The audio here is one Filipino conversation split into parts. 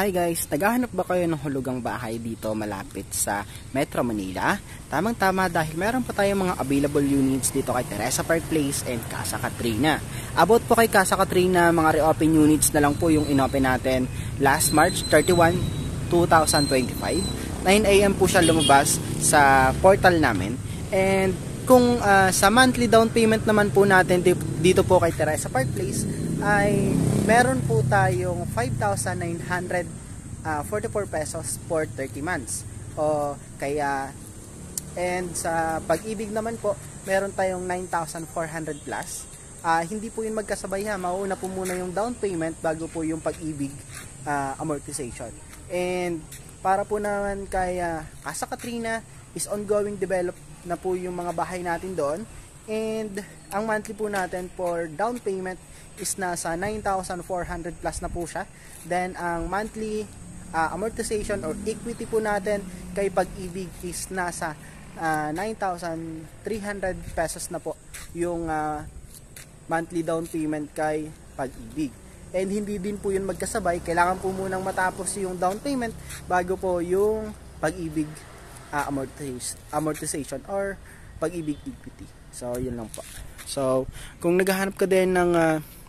Hi guys, naghahanap ba kayo ng hulugang bahay dito malapit sa Metro Manila? Tamang-tama dahil meron pa tayong mga available units dito kay Teresa Park Place and Casa Katrina. About po kay Casa Katrina, mga reopen units na lang po yung inopen natin last March 31, 2025. 9 AM po siya lumabas sa portal namin. And kung sa monthly down payment naman po natin dito po kay Teresa Park Place ay meron po tayong 5,944 pesos for 30 months. O kaya, and sa Pag-ibig naman po, meron tayong 9,400 plus. Hindi po yun magkasabay ha. Mauuna po muna yung down payment bago po yung Pag-ibig amortization. And para po naman kay Casa Katrina is ongoing develop na po yung mga bahay natin doon. And ang monthly po natin for down payment is nasa 9,400 plus na po siya. Then ang monthly amortization or equity po natin kay Pag-ibig is nasa 9,300 pesos na po yung monthly down payment kay Pag-ibig. And hindi din po yun magkasabay. Kailangan po munang matapos yung down payment bago po yung Pag-ibig amortization or Pag-ibig equity. So, yun lang po. So, kung naghahanap ka din ng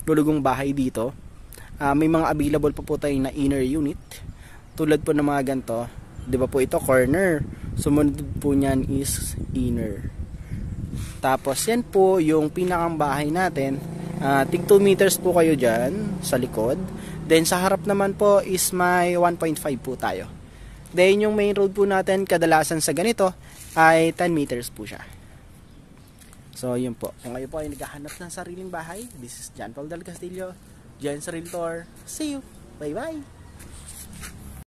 hulugang bahay dito, may mga available pa po tayo na inner unit. Tulad po ng mga ganito. Di ba po ito, corner. Sumunod po niyan is inner. Tapos, yan po yung pinakang bahay natin. Tig 2 meters po kayo dyan sa likod. Then, sa harap naman po is may 1.5 po tayo. Then, yung main road po natin, kadalasan sa ganito, ay 10 meters po siya. So, yun po. Kung kayo po ay naghahanap ng sariling bahay, this is John Paul Del Castillo, Jen's Realtor. See you! Bye-bye!